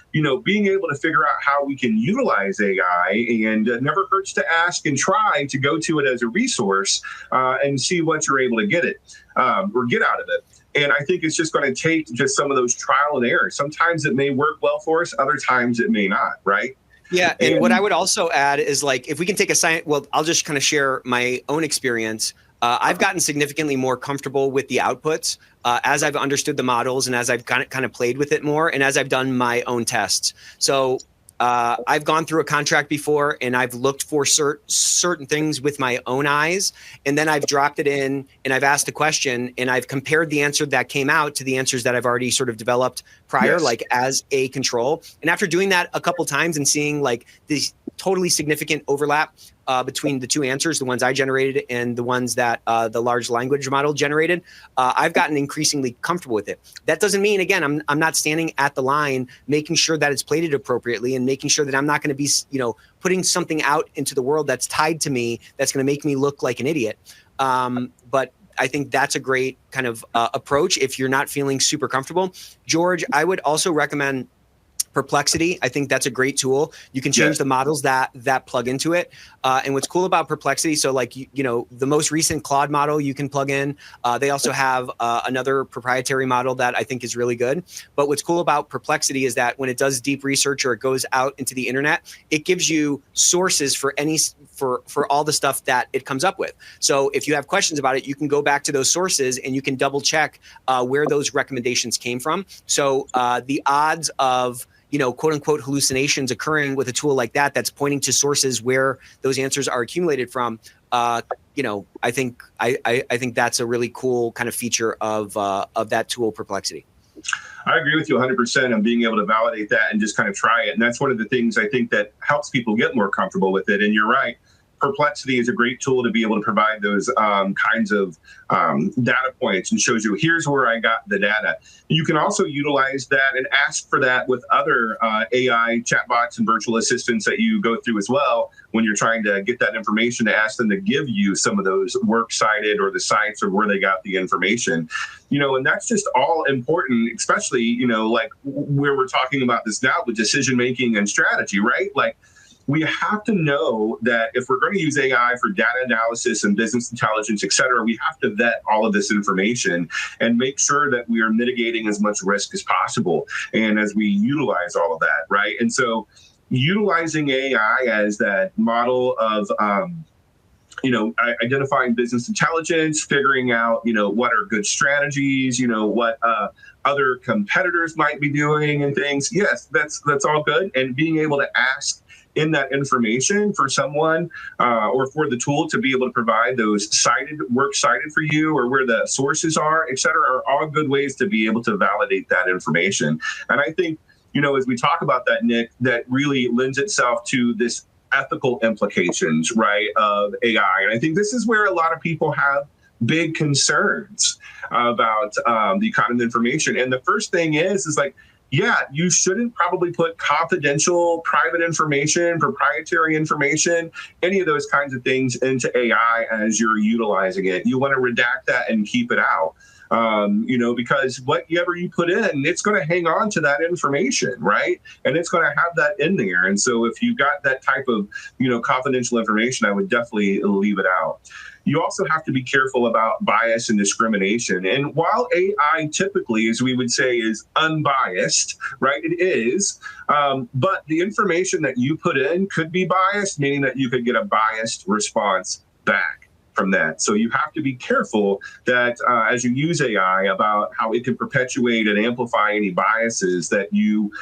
being able to figure out how we can utilize AI, and it never hurts to ask and try to go to it as a resource and see what you're able to get out of it. And I think it's just going to take just some of those trial and errors. Sometimes it may work well for us, other times it may not, right? Yeah, and what I would also add is, like, if we can take I'll just kind of share my own experience. I've gotten significantly more comfortable with the outputs as I've understood the models and as I've kind of played with it more and as I've done my own tests. So I've gone through a contract before and I've looked for certain things with my own eyes, and then I've dropped it in and I've asked a question and I've compared the answer that came out to the answers that I've already sort of developed prior, yes, like as a control. And after doing that a couple times and seeing like this totally significant overlap between the two answers, the ones I generated and the ones that the large language model generated, I've gotten increasingly comfortable with it. That doesn't mean, again, I'm not standing at the line making sure that it's plated appropriately and making sure that I'm not going to be, putting something out into the world that's tied to me that's going to make me look like an idiot. But I think that's a great kind of approach if you're not feeling super comfortable. George, I would also recommend Perplexity. I think that's a great tool. You can change the models that plug into it. And what's cool about Perplexity, so like, the most recent Claude model you can plug in. They also have another proprietary model that I think is really good. But what's cool about Perplexity is that when it does deep research or it goes out into the internet, it gives you sources for all the stuff that it comes up with. So if you have questions about it, you can go back to those sources and you can double check where those recommendations came from. So the odds of quote unquote hallucinations occurring with a tool like that that's pointing to sources where those answers are accumulated from, I think that's a really cool kind of feature of that tool, Perplexity. I agree with you 100% on being able to validate that and just kind of try it. And that's one of the things I think that helps people get more comfortable with it. And you're right. Perplexity is a great tool to be able to provide those kinds of data points and shows you, here's where I got the data. You can also utilize that and ask for that with other AI chatbots and virtual assistants that you go through as well when you're trying to get that information, to ask them to give you some of those works cited or the sites or where they got the information. And that's just all important, especially, like where we're talking about this now with decision making and strategy, right? Like, we have to know that if we're going to use AI for data analysis and business intelligence, et cetera, we have to vet all of this information and make sure that we are mitigating as much risk as possible. And as we utilize all of that, right? And so utilizing AI as that model of, identifying business intelligence, figuring out, what are good strategies, what other competitors might be doing and things. Yes, that's all good. And being able to ask in that information for someone or for the tool to be able to provide those works cited for you or where the sources are, et cetera, are all good ways to be able to validate that information. And I think, as we talk about that, Nick, that really lends itself to this ethical implications, right, of AI. And I think this is where a lot of people have big concerns about the kind of information. And the first thing is like, yeah, you shouldn't probably put confidential, private information, proprietary information, any of those kinds of things into AI as you're utilizing it. You want to redact that and keep it out. Because whatever you put in, it's going to hang on to that information, right? And it's going to have that in there. And so if you've got that type of, confidential information, I would definitely leave it out. You also have to be careful about bias and discrimination. And while AI typically, as we would say, is unbiased, right? It is. But the information that you put in could be biased, meaning that you could get a biased response back from that. So you have to be careful that as you use AI about how it can perpetuate and amplify any biases that you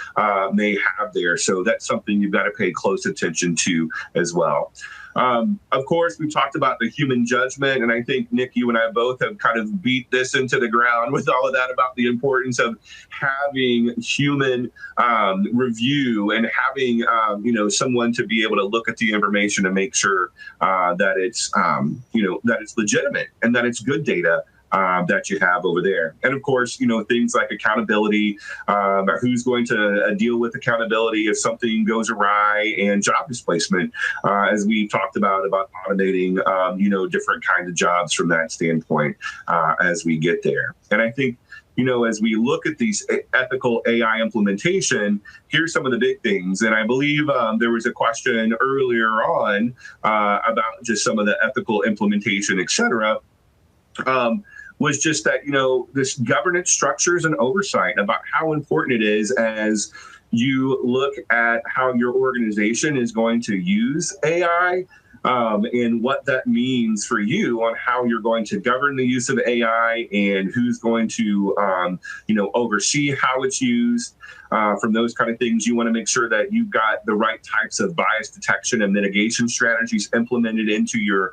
may have there. So that's something you've got to pay close attention to as well. Of course, we've talked about the human judgment, and I think, Nick, you and I both have kind of beat this into the ground with all of that about the importance of having human review and having, someone to be able to look at the information and make sure that it's, that it's legitimate and that it's good data. That you have over there. And of course, things like accountability, who's going to deal with accountability if something goes awry, and job displacement, as we talked about automating, different kinds of jobs from that standpoint as we get there. And I think, as we look at these ethical AI implementation, here's some of the big things. And I believe there was a question earlier on about just some of the ethical implementation, et cetera. Was just that, this governance structures and oversight about how important it is as you look at how your organization is going to use AI and what that means for you on how you're going to govern the use of AI and who's going to, oversee how it's used. From those kind of things, you want to make sure that you've got the right types of bias detection and mitigation strategies implemented into your,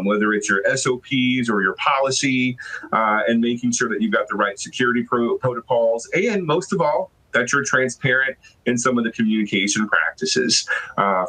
whether it's your SOPs or your policy, and making sure that you've got the right security protocols. And most of all, that you're transparent in some of the communication practices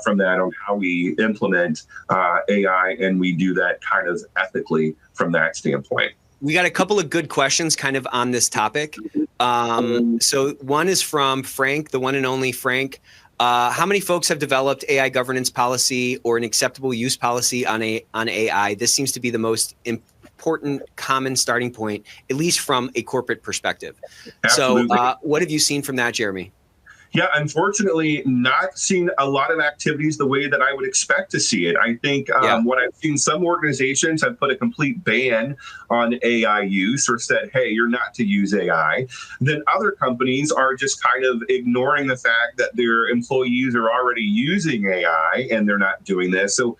from that on how we implement AI, and we do that kind of ethically from that standpoint. We got a couple of good questions kind of on this topic. So one is from Frank, the one and only Frank. How many folks have developed AI governance policy or an acceptable use policy on AI? This seems to be the most important common starting point, at least from a corporate perspective. Absolutely. So what have you seen from that, Jeremy? Yeah, unfortunately, not seeing a lot of activities the way that I would expect to see it. I think what I've seen, some organizations have put a complete ban on AI use or said, hey, you're not to use AI. Then other companies are just kind of ignoring the fact that their employees are already using AI and they're not doing this. So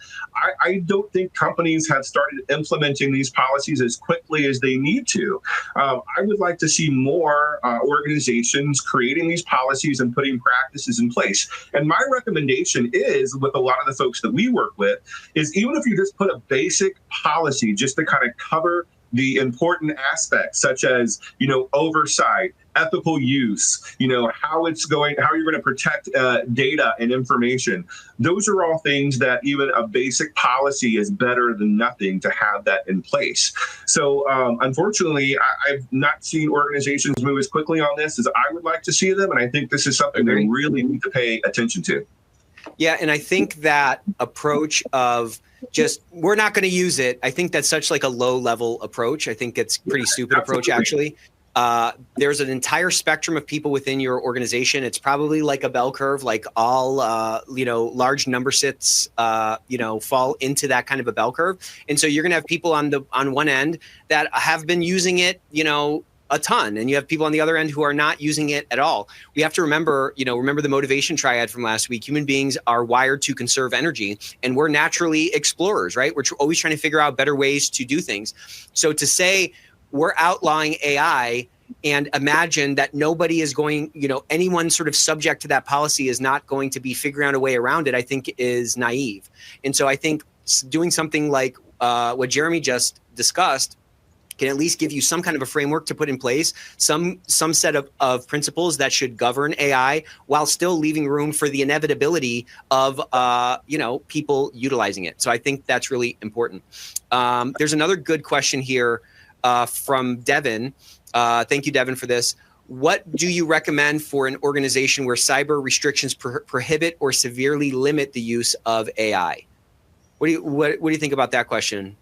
I don't think companies have started implementing these policies as quickly as they need to. I would like to see more organizations creating these policies and putting practices in place. And my recommendation is, with a lot of the folks that we work with, is even if you just put a basic policy just to kind of cover the important aspects, such as, oversight, ethical use, how you're going to protect data and information. Those are all things that even a basic policy is better than nothing to have that in place. So unfortunately, I've not seen organizations move as quickly on this as I would like to see them. And I think this is something they really need to pay attention to. Yeah, and I think that approach of just, we're not going to use it, I think that's such like a low level approach. I think it's pretty stupid approach, actually. There's an entire spectrum of people within your organization. It's probably like a bell curve, like all, large number sets, fall into that kind of a bell curve. And so you're going to have people on one end that have been using it, a ton, and you have people on the other end who are not using it at all. We have to remember the motivation triad from last week. Human beings are wired to conserve energy, and we're naturally explorers, right? We're always trying to figure out better ways to do things. So to say we're outlawing AI and imagine that nobody is going, anyone sort of subject to that policy is not going to be figuring out a way around it, I think is naive. And so I think doing something like what Jeremy just discussed can at least give you some kind of a framework to put in place, some set of principles that should govern AI while still leaving room for the inevitability of, people utilizing it. So I think that's really important. There's another good question here from Devin. Thank you, Devin, for this. What do you recommend for an organization where cyber restrictions prohibit or severely limit the use of AI? What do you think about that question?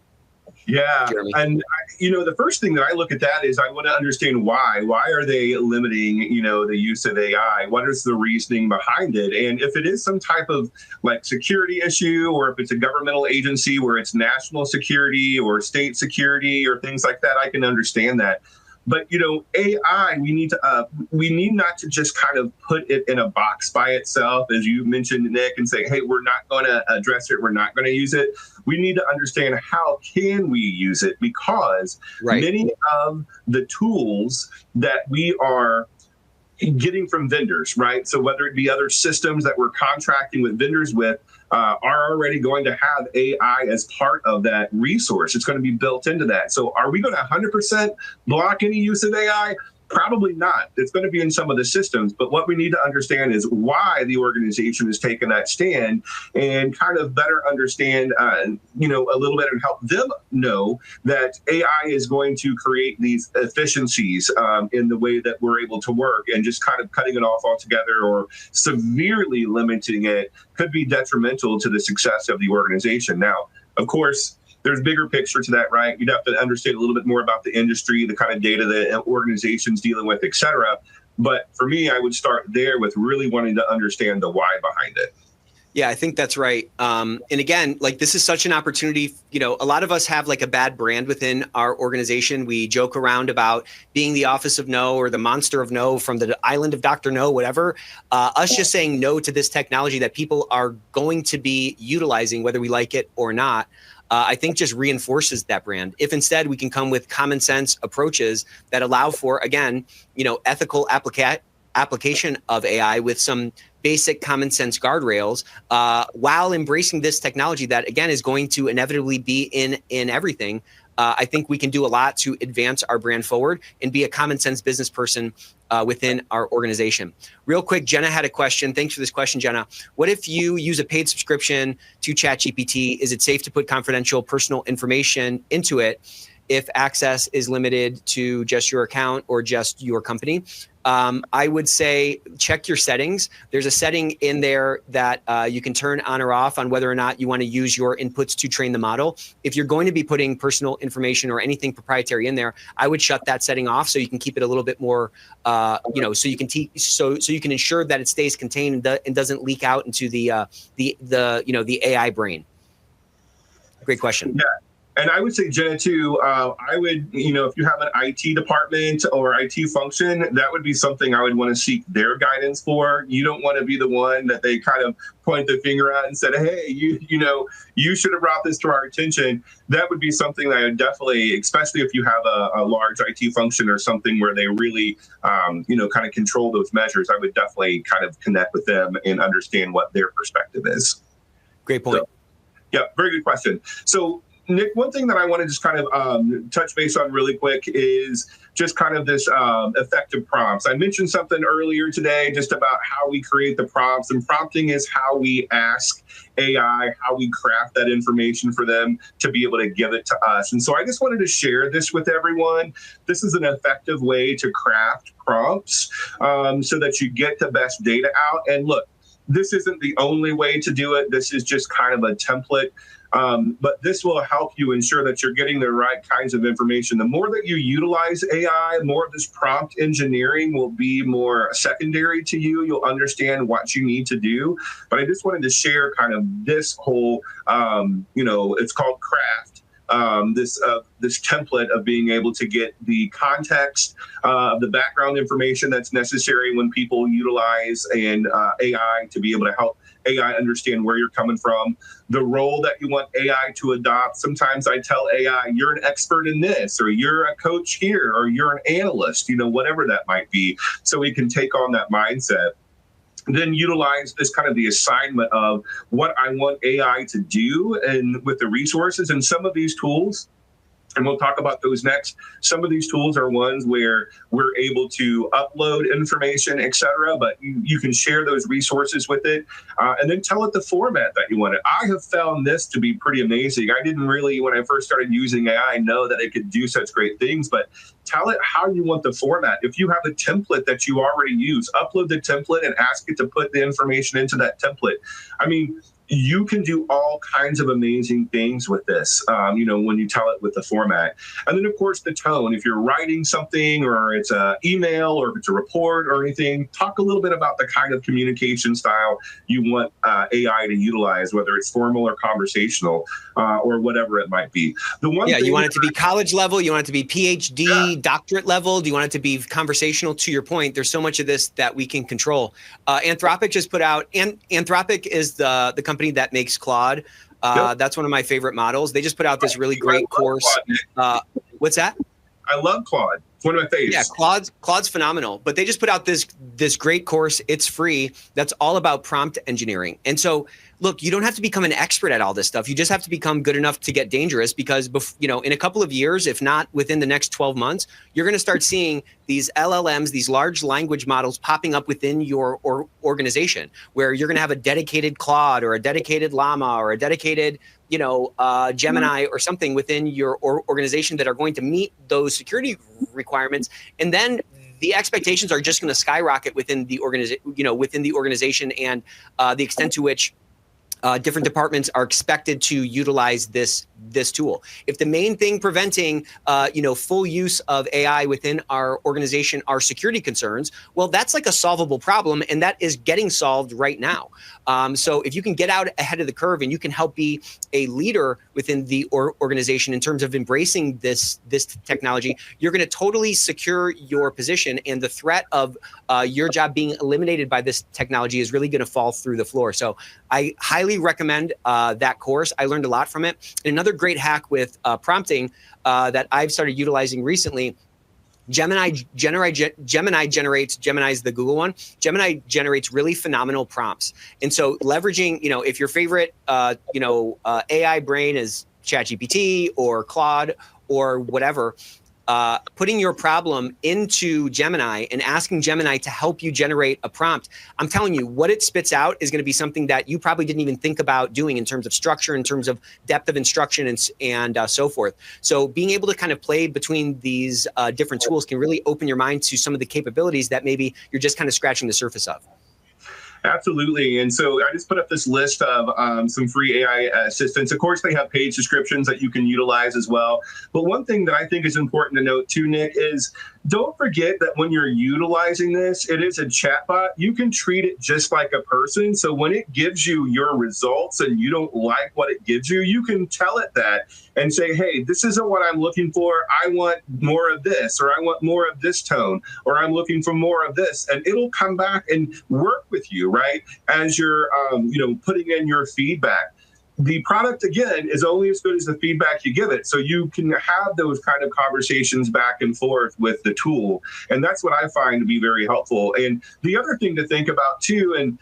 Yeah. Jeremy? And, the first thing that I look at that is I want to understand why. Why are they limiting, the use of AI? What is the reasoning behind it? And if it is some type of like security issue, or if it's a governmental agency where it's national security or state security or things like that, I can understand that. But AI, we need not to just kind of put it in a box by itself, as you mentioned, Nick, and say, hey, we're not going to address it, we're not going to use it. We need to understand how can we use it, because many of the tools that we are getting from vendors, right? So whether it be other systems that we're contracting with vendors with, are already going to have AI as part of that resource. It's going to be built into that. So are we going to 100% block any use of AI? Probably not. It's going to be in some of the systems. But what we need to understand is why the organization is taking that stand, and kind of better understand, a little bit, and help them know that AI is going to create these efficiencies in the way that we're able to work, and just kind of cutting it off altogether or severely limiting it could be detrimental to the success of the organization. Now, of course, there's bigger picture to that, right? You'd have to understand a little bit more about the industry, the kind of data that organizations dealing with, et cetera. But for me, I would start there with really wanting to understand the why behind it. Yeah, I think that's right. And again, like, this is such an opportunity. A lot of us have like a bad brand within our organization. We joke around about being the office of no, or the monster of no from the island of Dr. No, whatever. Us just saying no to this technology that people are going to be utilizing, whether we like it or not, I think just reinforces that brand. If instead we can come with common sense approaches that allow for, again, ethical application of AI with some basic common sense guardrails, while embracing this technology that, again, is going to inevitably be in everything, I think we can do a lot to advance our brand forward and be a common sense business person within our organization. Real quick, Jenna had a question. Thanks for this question, Jenna. What if you use a paid subscription to ChatGPT? Is it safe to put confidential personal information into it if access is limited to just your account or just your company? I would say check your settings. There's a setting in there that you can turn on or off on whether or not you want to use your inputs to train the model. If you're going to be putting personal information or anything proprietary in there, I would shut that setting off so you can keep it a little bit more, so you can ensure that it stays contained and doesn't leak out into the AI brain. Great question. Yeah. And I would say, Jenna, too, I would, if you have an IT department or IT function, that would be something I would want to seek their guidance for. You don't want to be the one that they kind of point the finger at and said, hey, you should have brought this to our attention. That would be something that I would definitely, especially if you have a large IT function or something where they really, kind of control those measures, I would definitely kind of connect with them and understand what their perspective is. Great point. So, yeah, very good question. So, Nick, one thing that I want to just kind of touch base on really quick is just kind of this effective prompts. I mentioned something earlier today just about how we create the prompts, and prompting is how we ask AI, how we craft that information for them to be able to give it to us. And so I just wanted to share this with everyone. This is an effective way to craft prompts so that you get the best data out. And look, this isn't the only way to do it. This is just kind of a template. But this will help you ensure that you're getting the right kinds of information. The more that you utilize AI, more of this prompt engineering will be more secondary to you. You'll understand what you need to do. But I just wanted to share kind of this whole, it's called Craft. This template of being able to get the context, the background information that's necessary when people utilize AI to be able to help AI understand where you're coming from, the role that you want AI to adopt. Sometimes I tell AI, you're an expert in this, or you're a coach here, or you're an analyst, whatever that might be, so we can take on that mindset. Then utilize this kind of the assignment of what I want AI to do and with the resources. And some of these tools, And we'll talk about those next. Some of these tools are ones where we're able to upload information, et cetera, but you can share those resources with it and then tell it the format that you want it. I have found this to be pretty amazing. I didn't really, when I first started using AI, know that it could do such great things, but tell it how you want the format. If you have a template that you already use, upload the template and ask it to put the information into that template. I mean, you can do all kinds of amazing things with this, when you tell it with the format. And then, of course, the tone. If you're writing something or it's an email or if it's a report or anything, talk a little bit about the kind of communication style you want AI to utilize, whether it's formal or conversational or whatever it might be. You want it to be college level. You want it to be PhD, doctorate level. Do you want it to be conversational? To your point, there's so much of this that we can control. Anthropic just put out, and Anthropic is the company that makes Claude. That's one of my favorite models. They just put out this really great course. What's that? I love Claude. It's one of my favorites. Yeah, Claude's phenomenal. But they just put out this great course. It's free. That's all about prompt engineering. And so, look, you don't have to become an expert at all this stuff. You just have to become good enough to get dangerous, because in a couple of years, if not within the next 12 months, you're going to start seeing these LLMs, these large language models popping up within your organization, where you're going to have a dedicated Claude or a dedicated Llama or a dedicated Gemini or something within your organization that are going to meet those security requirements. And then the expectations are just going to skyrocket within the organization, and the extent to which different departments are expected to utilize this tool. If the main thing preventing full use of AI within our organization are security concerns, well, that's like a solvable problem, and that is getting solved right now. So if you can get out ahead of the curve and you can help be a leader within the organization in terms of embracing this technology, you're going to totally secure your position, and the threat of your job being eliminated by this technology is really going to fall through the floor. So I highly recommend that course. I learned a lot from it. And another great hack with prompting that I've started utilizing recently, Gemini generates, Gemini's the Google one. Gemini generates really phenomenal prompts. And so leveraging, if your favorite, AI brain is ChatGPT or Claude or whatever, putting your problem into Gemini and asking Gemini to help you generate a prompt, I'm telling you, what it spits out is going to be something that you probably didn't even think about doing in terms of structure, in terms of depth of instruction, and so forth. So being able to kind of play between these different tools can really open your mind to some of the capabilities that maybe you're just kind of scratching the surface of. Absolutely. And so I just put up this list of some free AI assistants. Of course, they have page descriptions that you can utilize as well. But one thing that I think is important to note too, Nick, is don't forget that when you're utilizing this, it is a chatbot. You can treat it just like a person. So when it gives you your results and you don't like what it gives you, you can tell it that and say, hey, this isn't what I'm looking for. I want more of this, or I want more of this tone, or I'm looking for more of this. And it'll come back and work with you, right, as you're putting in your feedback. The product, again, is only as good as the feedback you give it. So you can have those kind of conversations back and forth with the tool. And that's what I find to be very helpful. And the other thing to think about, too, and,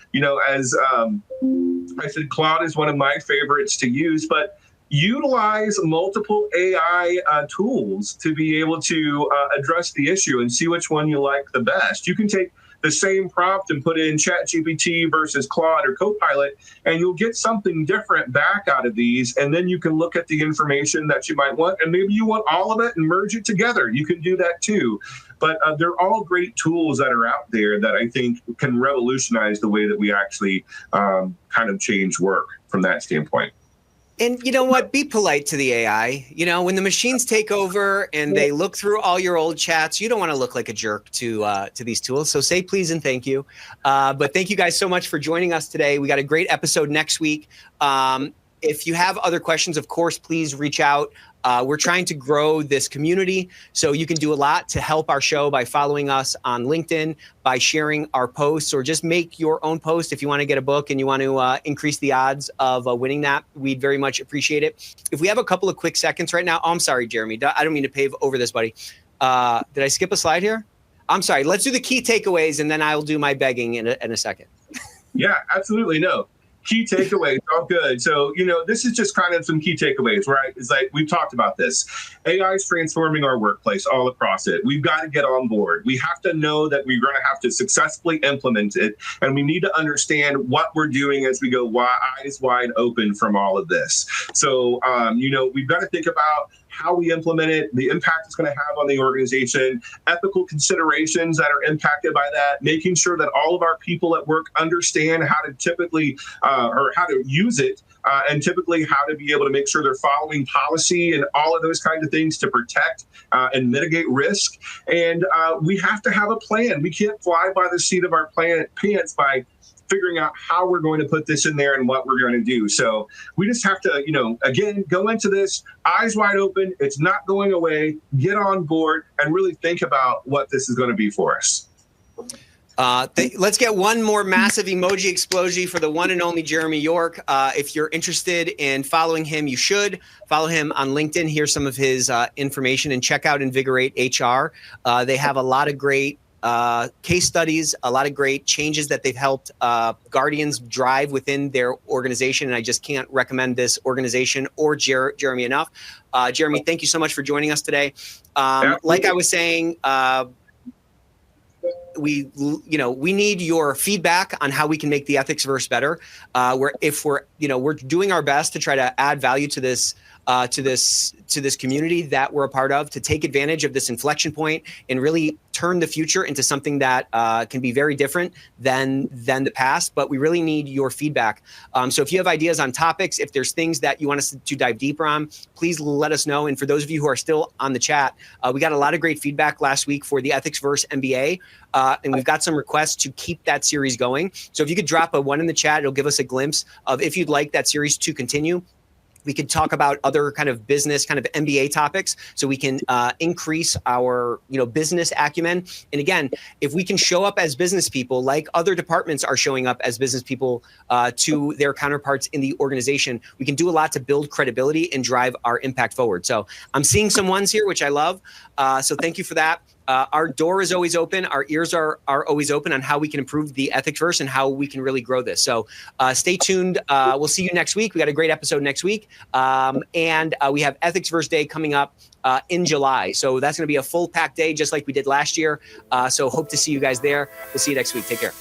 as I said, Claude is one of my favorites to use, but utilize multiple AI tools to be able to address the issue and see which one you like the best. You can take the same prompt and put in ChatGPT versus Claude or Copilot, and you'll get something different back out of these. And then you can look at the information that you might want, and maybe you want all of it and merge it together. You can do that too. But they're all great tools that are out there that I think can revolutionize the way that we actually kind of change work from that standpoint. And you know what? Be polite to the AI. When the machines take over and they look through all your old chats, you don't want to look like a jerk to these tools. So say please and thank you. But thank you guys so much for joining us today. We got a great episode next week. If you have other questions, of course, please reach out. We're trying to grow this community, so you can do a lot to help our show by following us on LinkedIn, by sharing our posts, or just make your own post if you want to get a book and you want to increase the odds of winning that. We'd very much appreciate it. If we have a couple of quick seconds right now, I'm sorry, Jeremy. I don't mean to pave over this, buddy. Did I skip a slide here? I'm sorry. Let's do the key takeaways, and then I'll do my begging in a second. Yeah, absolutely. No. Key takeaways. Oh, good. So, this is just kind of some key takeaways, right? It's like we've talked about this. AI is transforming our workplace all across it. We've got to get on board. We have to know that we're going to have to successfully implement it. And we need to understand what we're doing as we go eyes wide open from all of this. So, we've got to think about how we implement it, the impact it's going to have on the organization, ethical considerations that are impacted by that, making sure that all of our people at work understand how to typically or how to use it, and typically how to be able to make sure they're following policy and all of those kinds of things to protect and mitigate risk. And we have to have a plan. We can't fly by the seat of our pants by figuring out how we're going to put this in there and what we're going to do. So we just have to, again, go into this eyes wide open. It's not going away. Get on board and really think about what this is going to be for us. Let's get one more massive emoji explosion for the one and only Jeremy York. If you're interested in following him, you should follow him on LinkedIn. Here's some of his information, and check out Invigorate HR. They have a lot of great case studies, a lot of great changes that they've helped Guardians drive within their organization. And I just can't recommend this organization or Jeremy enough. Jeremy, thank you so much for joining us today. Like I was saying, we need your feedback on how we can make the Ethicsverse better. We're doing our best to try to add value to this community that we're a part of, to take advantage of this inflection point and really turn the future into something that can be very different than the past. But we really need your feedback. So if you have ideas on topics, if there's things that you want us to dive deeper on, please let us know. And for those of you who are still on the chat, we got a lot of great feedback last week for the Ethicsverse MBA. And we've got some requests to keep that series going. So if you could drop a 1 in the chat, it'll give us a glimpse of if you'd like that series to continue. We could talk about other kind of business, kind of MBA topics, so we can increase our, business acumen. And again, if we can show up as business people, like other departments are showing up as business people to their counterparts in the organization, we can do a lot to build credibility and drive our impact forward. So I'm seeing some ones here, which I love. So thank you for that. Our door is always open. Our ears are always open on how we can improve the Ethicsverse and how we can really grow this. So stay tuned. We'll see you next week. We got a great episode next week. And we have Ethicsverse Day coming up in July. So that's going to be a full packed day, just like we did last year. So hope to see you guys there. We'll see you next week. Take care.